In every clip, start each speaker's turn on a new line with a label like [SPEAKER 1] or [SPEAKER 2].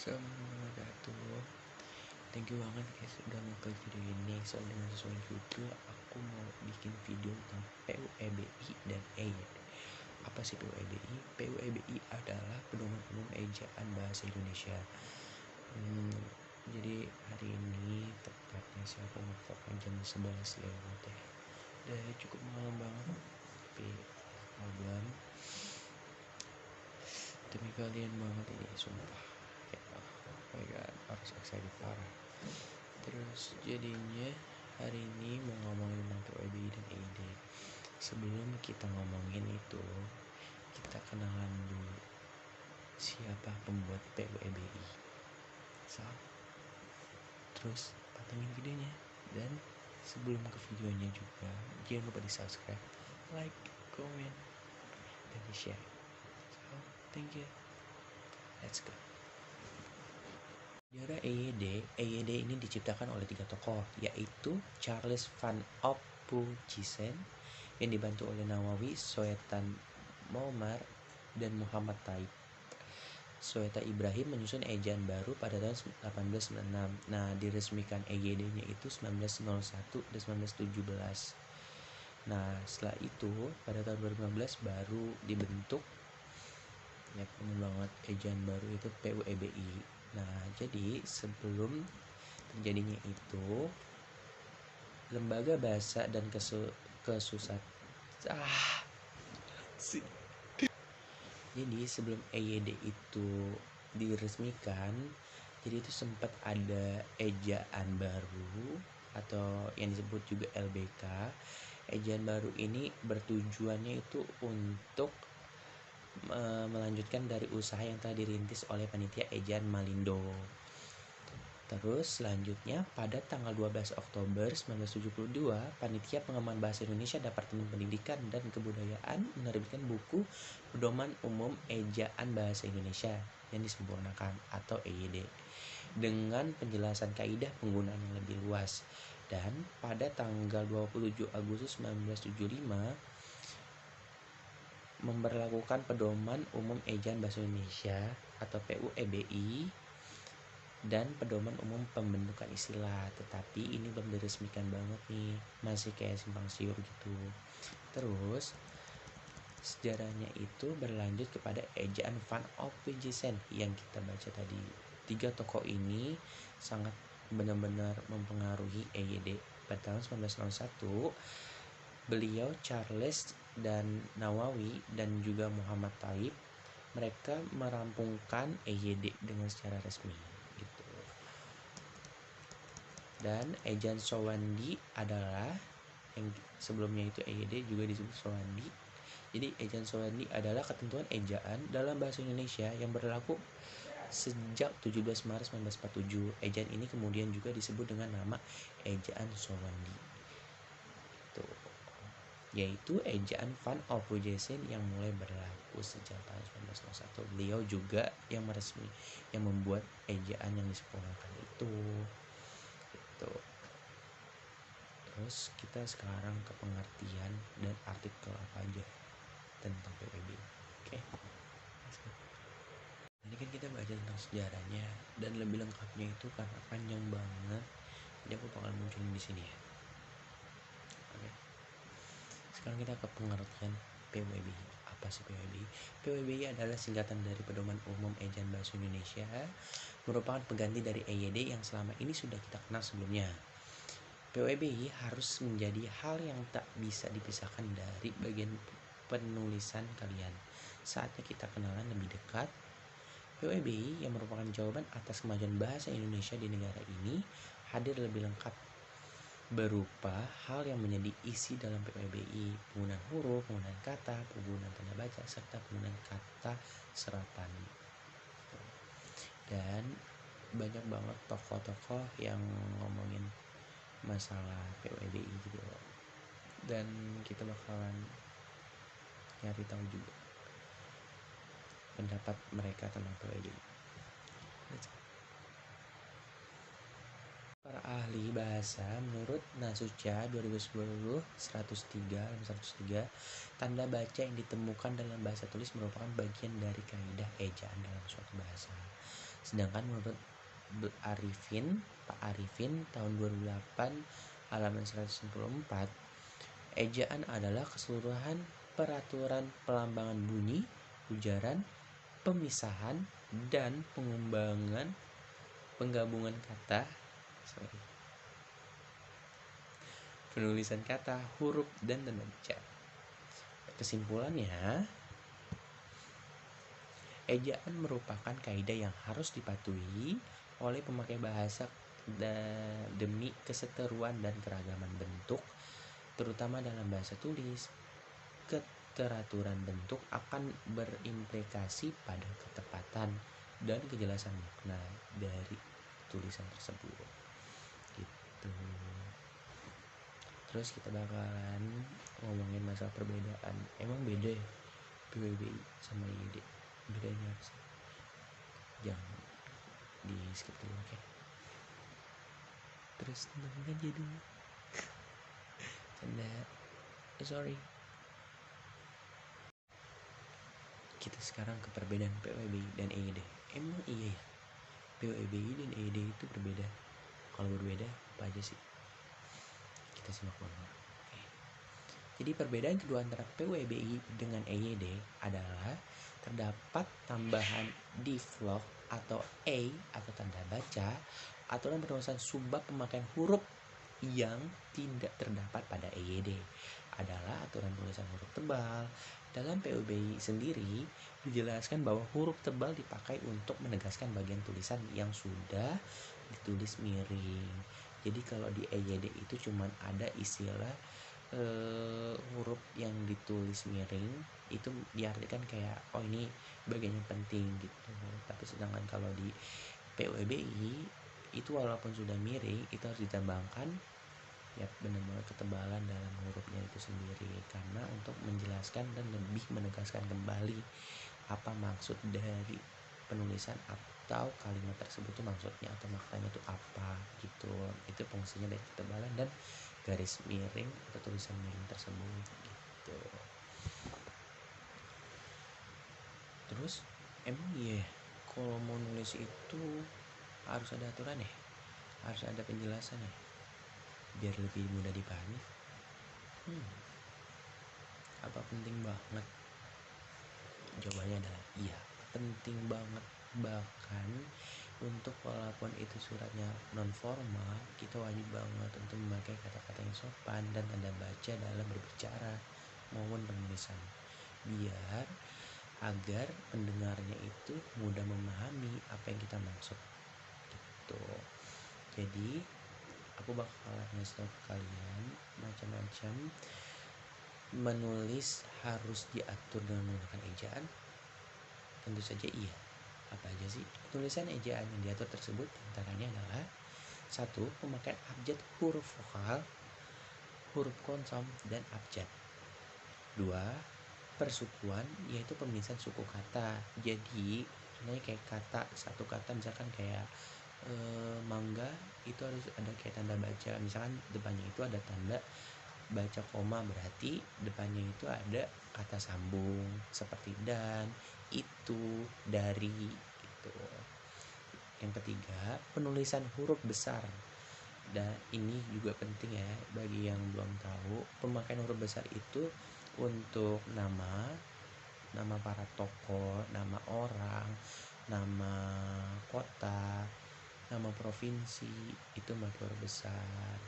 [SPEAKER 1] Assalamualaikum warahmatullahi. Thank you banget guys udah ngeklik video ini. So dengan sesuai judul, aku mau bikin video tentang PUEBI dan EYD. Apa sih PUEBI? PUEBI adalah pedoman umum ejaan bahasa Indonesia. Jadi hari ini tepatnya sih aku ngerekam jam 11 lewat ya. Udah cukup malam banget, tapi malam demi kalian banget ini sumpah. Oh my god, harus excited parah. Terus jadinya hari ini mau ngomongin tentang PUEBI dan EYD. Sebelum kita ngomongin itu, kita kenalan dulu siapa pembuat PUEBI. Terus pantengin videonya, dan sebelum ke videonya juga jangan lupa di subscribe, like, comment, dan di share. So thank you, let's go. Sejarah EYD ini diciptakan oleh 3 tokoh, yaitu Charles van Ophuijsen yang dibantu oleh Nawawi, Soetan Mommar, dan Muhammad Thaib. Soeta Ibrahim menyusun ejaan baru pada tahun 1896. Nah, diresmikan EYD-nya itu 1901 dan 1917. Nah, setelah itu pada tahun 2015 baru dibentuk ya penuh banget ejaan baru itu PUEBI. Nah, jadi sebelum terjadinya itu Lembaga Bahasa dan Jadi sebelum EYD itu diresmikan, jadi itu sempat ada ejaan baru atau yang disebut juga LBK. Ejaan baru ini bertujuannya itu untuk melanjutkan dari usaha yang telah dirintis oleh panitia ejaan Malindo. Terus selanjutnya pada tanggal 12 Oktober 1972, Panitia Pengembangan Bahasa Indonesia Departemen Pendidikan dan Kebudayaan menerbitkan buku Pedoman Umum Ejaan Bahasa Indonesia yang disempurnakan atau EYD dengan penjelasan kaidah penggunaan yang lebih luas. Dan pada tanggal 27 Agustus 1975 memberlakukan Pedoman Umum Ejaan Bahasa Indonesia atau PUEBI dan Pedoman Umum Pembentukan Istilah, tetapi ini belum diresmikan banget nih, masih kayak simpang siur gitu. Terus sejarahnya itu berlanjut kepada ejaan Van Ophuijsen yang kita baca tadi. 3 tokoh ini sangat benar-benar mempengaruhi EYD. Pada tahun 1901 beliau Charles dan Nawawi dan juga Muhammad Thaib, mereka merampungkan EYD dengan secara resmi gitu. Dan ejaan Sowandi adalah yang sebelumnya itu EYD juga disebut Sowandi. Jadi ejaan Sowandi adalah ketentuan ejaan dalam bahasa Indonesia yang berlaku sejak 17 Maret 1947. Ejaan ini kemudian juga disebut dengan nama ejaan Sowandi. Itu yaitu ejaan Van Ophuijsen yang mulai berlaku sejak tahun 1901. Beliau juga yang membuat ejaan yang disempurnakan itu. Terus kita sekarang ke pengertian dan artikel apa aja tentang PUEBI. Oke. Ini kan kita baca tentang sejarahnya dan lebih lengkapnya itu karena panjang banget. Jadi aku bakal munculin di sini ya. Oke. Sekarang kita ke pengertian PUEBI. Apa sih PUEBI? PUEBI adalah singkatan dari Pedoman Umum Ejaan Bahasa Indonesia, merupakan pengganti dari EYD yang selama ini sudah kita kenal sebelumnya. PUEBI harus menjadi hal yang tak bisa dipisahkan dari bagian penulisan kalian. Saatnya kita kenalan lebih dekat. PUEBI yang merupakan jawaban atas kemajuan bahasa Indonesia di negara ini hadir lebih lengkap berupa hal yang menjadi isi dalam PUEBI: penggunaan huruf, penggunaan kata, penggunaan tanda baca, serta penggunaan kata serapan. Dan banyak banget tokoh-tokoh yang ngomongin masalah PUEBI gitu loh. Dan kita bakalan nyari tahu juga pendapat mereka tentang PUEBI. Para ahli bahasa menurut Nasuca 2010 103, tanda baca yang ditemukan dalam bahasa tulis merupakan bagian dari kaidah ejaan dalam suatu bahasa. Sedangkan menurut Pak Arifin tahun 2008 halaman 194, ejaan adalah keseluruhan peraturan pelambangan bunyi, ujaran, pemisahan, dan penggabungan kata, penulisan kata, huruf, dan tanda baca. Kesimpulannya, ejaan merupakan kaidah yang harus dipatuhi oleh pemakai bahasa demi keseteruan dan keragaman bentuk, terutama dalam bahasa tulis. Keteraturan bentuk akan berimplikasi pada ketepatan dan kejelasan makna dari tulisan tersebut. Gitu. Terus kita bakalan ngomongin masalah perbedaan. Emang beda ya PWBI sama IED? Bedanya apa sih? Jangan di skip dulu, oke? Terus nonton aja dulu. Canda. Sorry. Kita sekarang ke perbedaan PWBI dan EYD. Emang iya ya? PWBI dan EYD itu berbeda. Kalau berbeda apa aja sih? Kita simak dulu. Jadi perbedaan kedua antara PWBI dengan EYD adalah terdapat tambahan divlog atau A atau tanda baca, aturan penulisan subbab pemakaian huruf yang tidak terdapat pada EYD adalah aturan tulisan huruf tebal. Dalam PWBI sendiri dijelaskan bahwa huruf tebal dipakai untuk menegaskan bagian tulisan yang sudah ditulis miring. Jadi kalau di EYD itu cuman ada istilah huruf yang ditulis miring itu diartikan kayak oh ini bagian yang penting gitu. Tapi sedangkan kalau di PWBI itu walaupun sudah miring itu harus ditambahkan ya benar-benar ketebalan dalam hurufnya itu sendiri, karena untuk menjelaskan dan lebih menegaskan kembali apa maksud dari penulisan atau kalimat tersebut itu maksudnya atau maknanya itu apa gitu. Itu fungsinya dari ketebalan dan garis miring atau tulisan miring tersebut gitu. Terus emang iya kalau mau nulis itu harus ada aturan ya, harus ada penjelasan ya biar lebih mudah dipahami? Apa penting banget? Jawabannya adalah iya, penting banget. Bahkan untuk walaupun itu suratnya non formal, kita wajib banget untuk memakai kata-kata yang sopan dan tanda baca dalam berbicara maupun penulisan, biar agar pendengarnya itu mudah memahami apa yang kita maksud gitu. Jadi aku bakalan ngasih tau ke kalian macam-macam menulis harus diatur dengan menggunakan ejaan. Tentu saja iya. Apa aja sih tulisan ejaan yang diatur tersebut? Antaranya adalah 1. Pemakaian abjad huruf vokal, huruf konsom, dan abjad. 2. Persukuan, yaitu pemisahan suku kata. Jadi sebenarnya kayak kata, satu kata misalkan kayak mangga itu harus ada kayak tanda baca, misalkan depannya itu ada tanda baca koma, berarti depannya itu ada kata sambung seperti dan, itu, dari itu. Yang ketiga, penulisan huruf besar. Dan ini juga penting ya bagi yang belum tahu, pemakaian huruf besar itu untuk nama para tokoh, nama orang, nama kota, nama provinsi itu pakai huruf besar.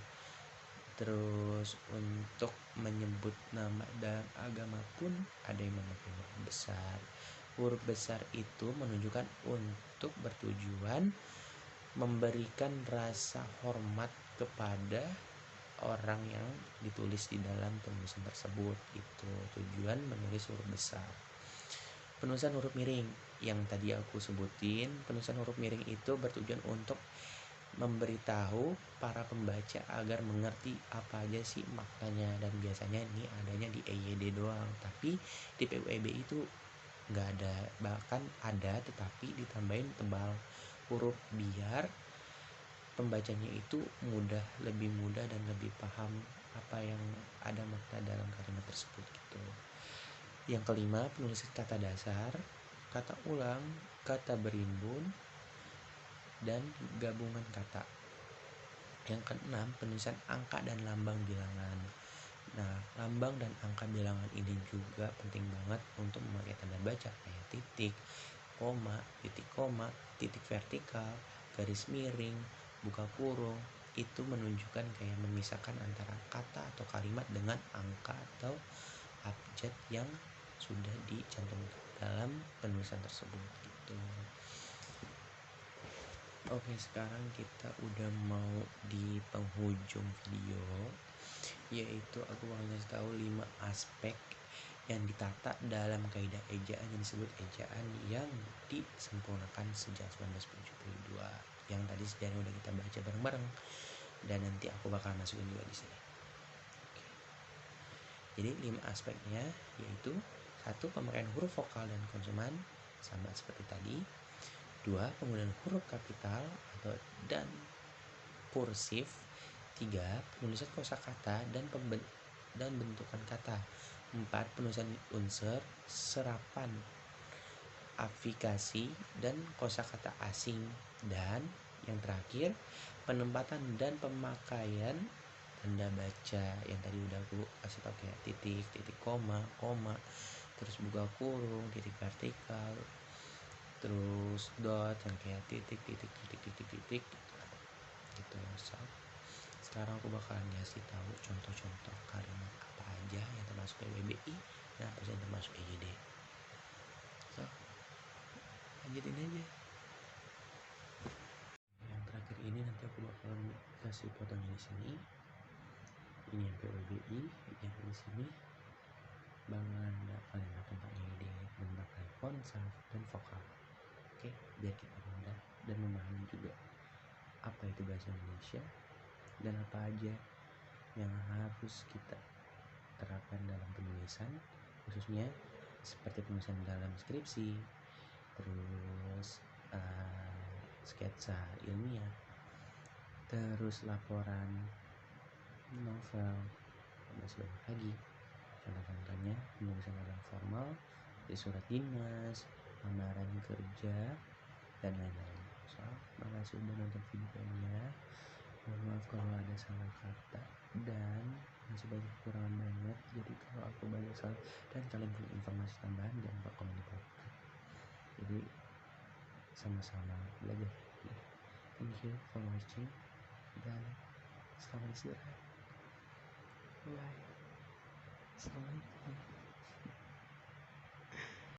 [SPEAKER 1] Terus untuk menyebut nama dan agama pun ada yang memakai huruf besar. Huruf besar itu menunjukkan untuk bertujuan memberikan rasa hormat kepada orang yang ditulis di dalam penulisan tersebut. Itu tujuan menulis huruf besar. Penulisan huruf miring yang tadi aku sebutin, penulisan huruf miring itu bertujuan untuk memberitahu para pembaca agar mengerti apa aja sih maknanya, dan biasanya ini adanya di EYD doang, tapi di PWB itu nggak ada, bahkan ada tetapi ditambahin tebal huruf biar pembacanya itu lebih mudah dan lebih paham apa yang ada makna dalam kalimat tersebut gitu. Yang kelima, penulisan kata dasar, kata ulang, kata berimbun, dan gabungan kata. Yang keenam, penulisan angka dan lambang bilangan. Nah, lambang dan angka bilangan ini juga penting banget untuk memakai tanda baca kayak titik, koma, titik vertikal, garis miring, buka kurung. Itu menunjukkan kayak memisahkan antara kata atau kalimat dengan angka atau abjad yang sudah dicantumkan dalam penulisan tersebut gitu. Oke, sekarang kita udah mau di penghujung video, yaitu aku bakal ngasih tahu 5 aspek yang ditata dalam kaidah ejaan yang disebut ejaan yang disempurnakan sejak 1972. Yang tadi sejarah udah kita baca bareng-bareng dan nanti aku bakal masukin juga di sini. Oke. Jadi 5 aspeknya yaitu 1. Pemakaian huruf vokal dan konsonan sama seperti tadi. 2. Penggunaan huruf kapital atau dan kursif. 3. Penulisan kosakata dan bentukan kata. 4. Penulisan unsur, serapan, aplikasi, dan kosakata asing. Dan yang terakhir, penempatan dan pemakaian tanda baca yang tadi udah aku kasih tau kayak titik, koma, terus buka kurung, titik vertikal, terus dot yang kayak titik gitu. So, sekarang aku bakalan ngasih tahu contoh-contoh kalimat apa aja yang termasuk PWBI dan apa yang termasuk EGD. So, lanjutin aja. Yang terakhir ini nanti aku bakalan kasih potongnya di sini. Ini yang PWBI, yang di sini bakalan tentang EGD dan bakal konsal dan vokal. Oke, biar kita mudah dan memahami juga apa itu bahasa Indonesia dan apa aja yang harus kita terapkan dalam penulisan, khususnya seperti penulisan dalam skripsi, terus sketsa ilmiah, terus laporan novel, dan masih banyak lagi. Contoh-contohnya penulisan dalam formal, di surat dinas, lamaran kerja, dan lain-lain. So, makasih udah nonton videonya. Mohon maaf kalau ada salah kata dan masih banyak kekurangan banget. Jadi kalau aku banyak salah dan kalian punya informasi tambahan, jangan lupa komen di bawah. Jadi sama-sama belajar. Thank you for watching dan selamat istirahat. Bye. Assalamualaikum.